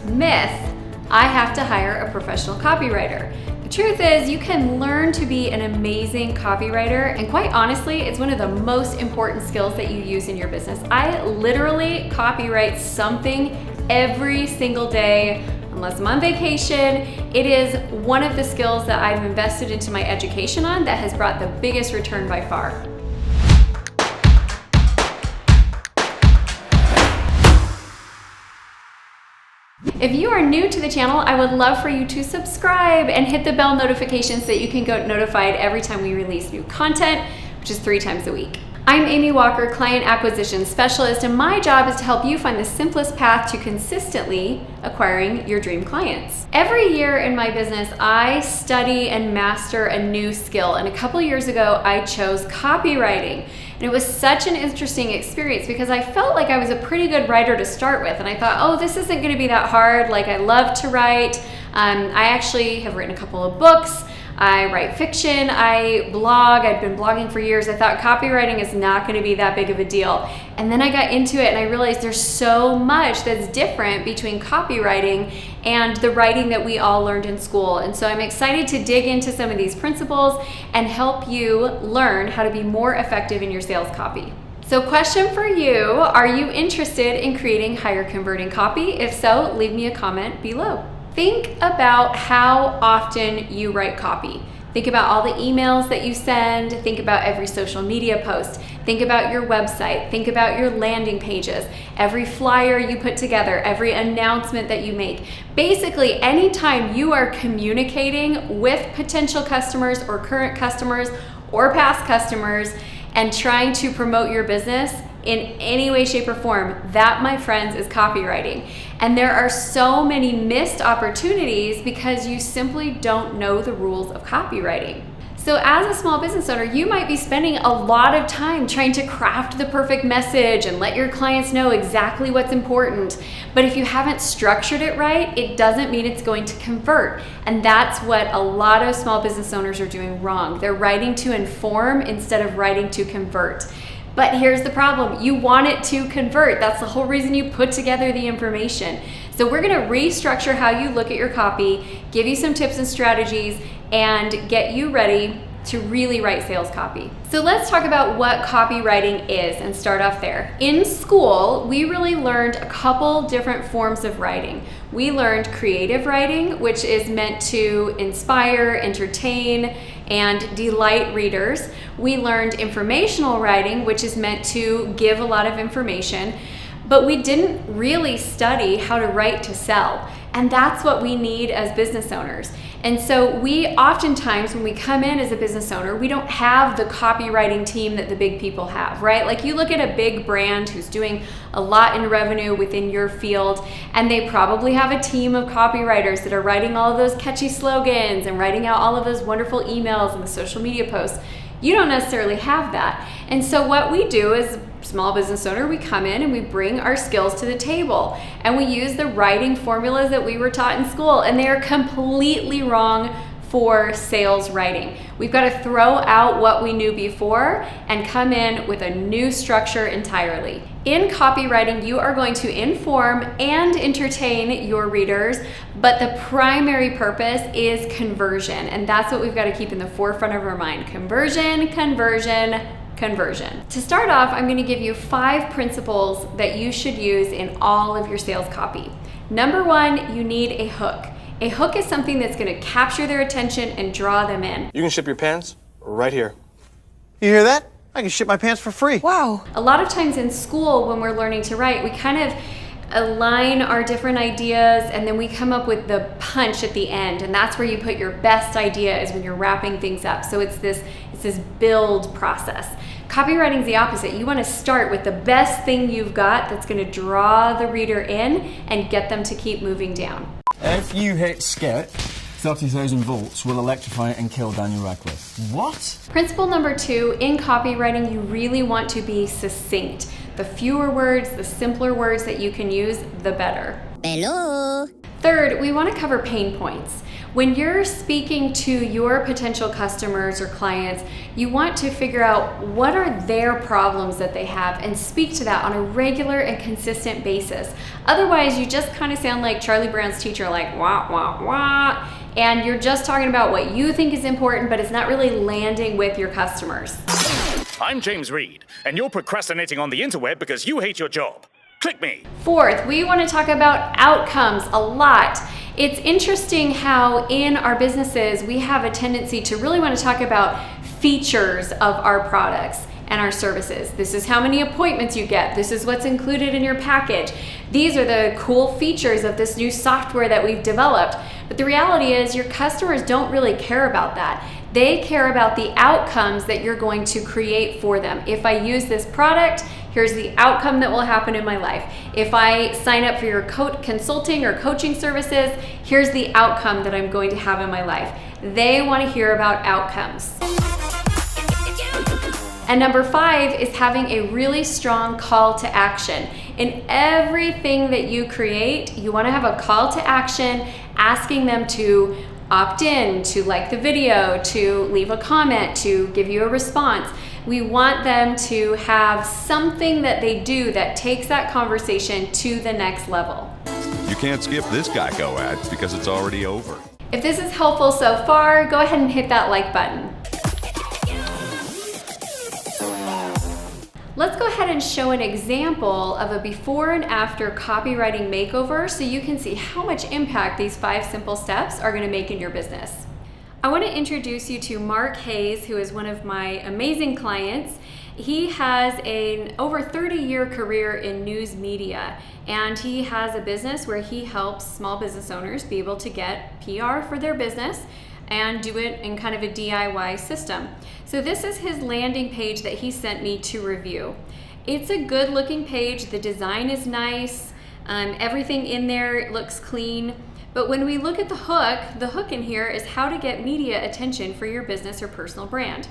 myth, I have to hire a professional copywriter. The truth is, you can learn to be an amazing copywriter, and quite honestly, it's one of the most important skills that you use in your business. I literally copyright something every single day, unless I'm on vacation. It is one of the skills that I've invested into my education on that has brought the biggest return by far. If you are new to the channel, I would love for you to subscribe and hit the bell notification so that you can get notified every time we release new content, which is 3 times a week. I'm Amy Walker, Client Acquisition Specialist, and my job is to help you find the simplest path to consistently acquiring your dream clients. Every year in my business, I study and master a new skill, and a couple years ago, I chose copywriting. And it was such an interesting experience because I felt like I was a pretty good writer to start with, and I thought, oh, this isn't gonna be that hard. Like, I love to write. I actually have written a couple of books. I write fiction, I blog, I've been blogging for years. I thought copywriting is not gonna be that big of a deal. And then I got into it and I realized there's so much that's different between copywriting and the writing that we all learned in school. And so I'm excited to dig into some of these principles and help you learn how to be more effective in your sales copy. So question for you, are you interested in creating higher converting copy? If so, leave me a comment below. Think about how often you write copy. Think about all the emails that you send. Think about every social media post. Think about your website. Think about your landing pages, every flyer you put together, every announcement that you make. Basically, anytime you are communicating with potential customers or current customers or past customers and trying to promote your business in any way, shape, or form, that, my friends, is copywriting. And there are so many missed opportunities because you simply don't know the rules of copywriting. So as a small business owner, you might be spending a lot of time trying to craft the perfect message and let your clients know exactly what's important. But if you haven't structured it right, it doesn't mean it's going to convert. And that's what a lot of small business owners are doing wrong. They're writing to inform instead of writing to convert. But here's the problem, you want it to convert. That's the whole reason you put together the information. So we're gonna restructure how you look at your copy, give you some tips and strategies, and get you ready to really write sales copy. So let's talk about what copywriting is and start off there. In school, we really learned a couple different forms of writing. We learned creative writing, which is meant to inspire, entertain, and delight readers. We learned informational writing, which is meant to give a lot of information, but we didn't really study how to write to sell. And that's what we need as business owners. And so we oftentimes, when we come in as a business owner, we don't have the copywriting team that the big people have, right? Like, you look at a big brand who's doing a lot in revenue within your field, and they probably have a team of copywriters that are writing all of those catchy slogans and writing out all of those wonderful emails and the social media posts. You don't necessarily have that. And so what we do as a small business owner, we come in and we bring our skills to the table, and we use the writing formulas that we were taught in school, and they are completely wrong for sales writing. We've got to throw out what we knew before and come in with a new structure entirely. In copywriting, you are going to inform and entertain your readers, but the primary purpose is conversion, and that's what we've got to keep in the forefront of our mind. Conversion, conversion, conversion. To start off, I'm going to give you 5 principles that you should use in all of your sales copy. Number 1, you need a hook. A hook is something that's going to capture their attention and draw them in. You can ship your pants right here. You hear that? I can ship my pants for free. Wow. A lot of times in school, when we're learning to write, we kind of align our different ideas, and then we come up with the punch at the end, and that's where you put your best idea, is when you're wrapping things up. So it's this build process. Copywriting's the opposite. You want to start with the best thing you've got that's going to draw the reader in and get them to keep moving down. If you hit skip, 30,000 volts will electrify and kill Daniel Radcliffe. What? Principle number 2, in copywriting, you really want to be succinct. The fewer words, the simpler words that you can use, the better. Hello. Third, we want to cover pain points. When you're speaking to your potential customers or clients, you want to figure out what are their problems that they have and speak to that on a regular and consistent basis. Otherwise, you just kind of sound like Charlie Brown's teacher, like wah, wah, wah, and you're just talking about what you think is important, but it's not really landing with your customers. I'm James Reed, and you're procrastinating on the interweb because you hate your job. Click me. Fourth, we want to talk about outcomes a lot. It's interesting how in our businesses we have a tendency to really want to talk about features of our products and our services. This is how many appointments you get. This is what's included in your package. These are the cool features of this new software that we've developed. But the reality is your customers don't really care about that. They care about the outcomes that you're going to create for them. If I use this product, here's the outcome that will happen in my life. If I sign up for your consulting or coaching services, here's the outcome that I'm going to have in my life. They want to hear about outcomes. And number 5 is having a really strong call to action. In everything that you create, you want to have a call to action asking them to opt in, to like the video, to leave a comment, to give you a response. We want them to have something that they do that takes that conversation to the next level. You can't skip this Geico ad because it's already over. If this is helpful so far, go ahead and hit that like button. Let's go ahead and show an example of a before and after copywriting makeover so you can see how much impact these 5 simple steps are going to make in your business. I want to introduce you to Mark Hayes, who is one of my amazing clients. He has an over 30-year career in news media, and he has a business where he helps small business owners be able to get PR for their business and do it in kind of a DIY system. So this is his landing page that he sent me to review. It's a good looking page. The design is nice. Everything in there looks clean. But when we look at the hook in here is how to get media attention for your business or personal brand.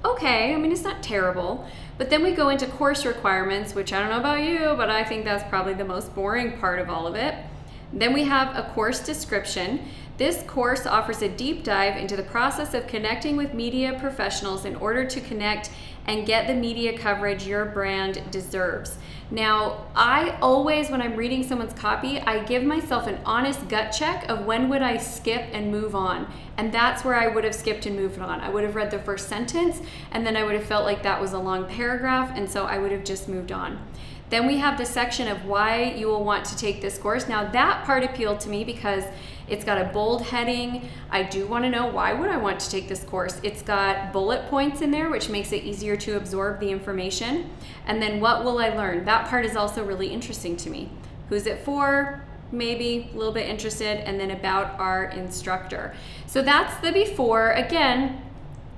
Okay, I mean, it's not terrible. But then we go into course requirements, which I don't know about you, but I think that's probably the most boring part of all of it. Then we have a course description. This course offers a deep dive into the process of connecting with media professionals in order to connect and get the media coverage your brand deserves. Now, I always, when I'm reading someone's copy, I give myself an honest gut check of when would I skip and move on. And that's where I would have skipped and moved on. I would have read the first sentence, and then I would have felt like that was a long paragraph, and so I would have just moved on. Then we have the section of why you will want to take this course. Now that part appealed to me because it's got a bold heading. I do want to know why would I want to take this course. It's got bullet points in there, which makes it easier to absorb the information. And then what will I learn? That part is also really interesting to me. Who's it for? Maybe a little bit interested. And then about our instructor. So that's the before. Again,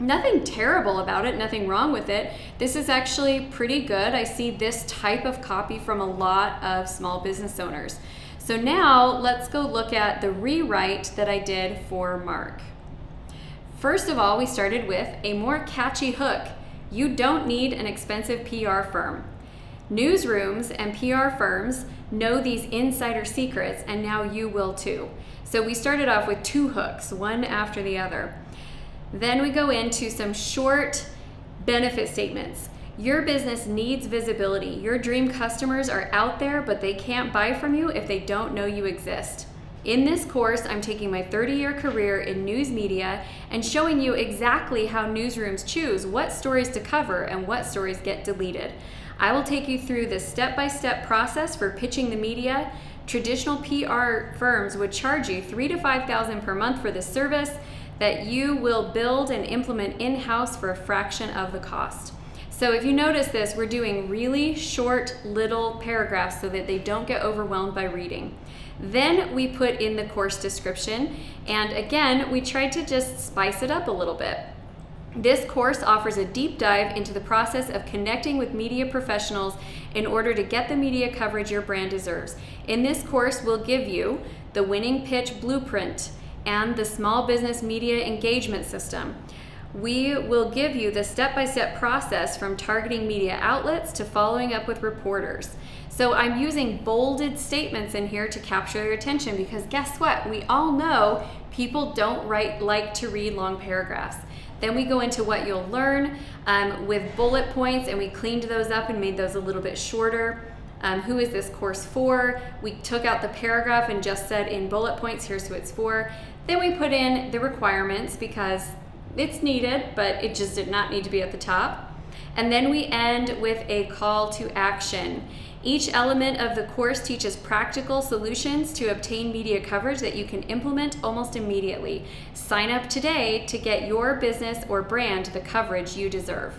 nothing terrible about it, nothing wrong with it. This is actually pretty good. I see this type of copy from a lot of small business owners. So now let's go look at the rewrite that I did for Mark. First of all, we started with a more catchy hook. You don't need an expensive PR firm. Newsrooms and PR firms know these insider secrets, and now you will too. So we started off with 2 hooks, one after the other. Then we go into some short benefit statements. Your business needs visibility. Your dream customers are out there, but they can't buy from you if they don't know you exist. In this course, I'm taking my 30-year career in news media and showing you exactly how newsrooms choose what stories to cover and what stories get deleted. I will take you through the step-by-step process for pitching the media. Traditional PR firms would charge you $3,000 to $5,000 per month for this service that you will build and implement in-house for a fraction of the cost. So if you notice this, we're doing really short little paragraphs so that they don't get overwhelmed by reading. Then we put in the course description, and again, we tried to just spice it up a little bit. This course offers a deep dive into the process of connecting with media professionals in order to get the media coverage your brand deserves. In this course, we'll give you the winning pitch blueprint and the small business media engagement system. we will give you the step-by-step process from targeting media outlets to following up with reporters. So I'm using bolded statements in here to capture your attention because guess what? We all know people don't like to read long paragraphs. Then we go into what you'll learn with bullet points, and we cleaned those up and made those a little bit shorter. Who is this course for? We took out the paragraph and just said in bullet points, here's who it's for. Then we put in the requirements because it's needed, but it just did not need to be at the top. And then we end with a call to action. Each element of the course teaches practical solutions to obtain media coverage that you can implement almost immediately. Sign up today to get your business or brand the coverage you deserve.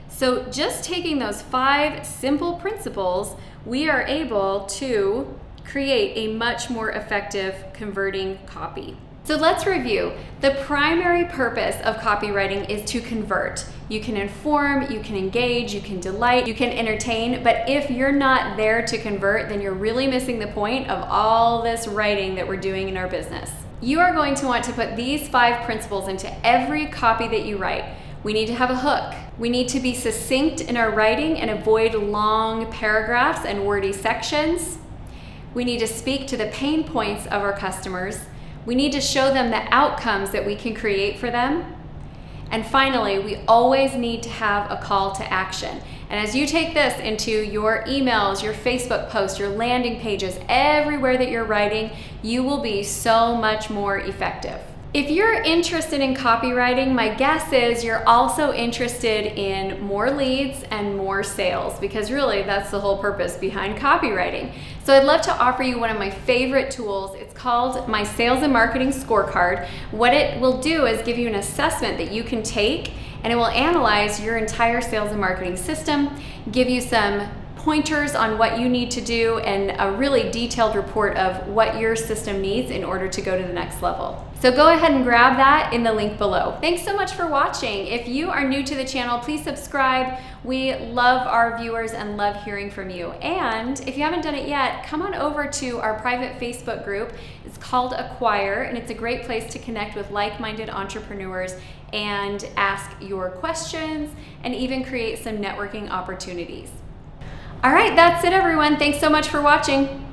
So just taking those 5 simple principles, we are able to create a much more effective converting copy. So let's review. The primary purpose of copywriting is to convert. You can inform, you can engage, you can delight, you can entertain, but if you're not there to convert, then you're really missing the point of all this writing that we're doing in our business. You are going to want to put these 5 principles into every copy that you write. We need to have a hook. We need to be succinct in our writing and avoid long paragraphs and wordy sections. We need to speak to the pain points of our customers. We need to show them the outcomes that we can create for them. And finally, we always need to have a call to action. And as you take this into your emails, your Facebook posts, your landing pages, everywhere that you're writing, you will be so much more effective. If you're interested in copywriting, my guess is you're also interested in more leads and more sales, because really that's the whole purpose behind copywriting. So I'd love to offer you one of my favorite tools. It's called my Sales and Marketing Scorecard. What it will do is give you an assessment that you can take, and it will analyze your entire sales and marketing system, give you some pointers on what you need to do, and a really detailed report of what your system needs in order to go to the next level. So go ahead and grab that in the link below. Thanks so much for watching. If you are new to the channel, please subscribe. We love our viewers and love hearing from you. And if you haven't done it yet, come on over to our private Facebook group. It's called Acquire, and it's a great place to connect with like-minded entrepreneurs and ask your questions and even create some networking opportunities. All right, that's it everyone. Thanks so much for watching.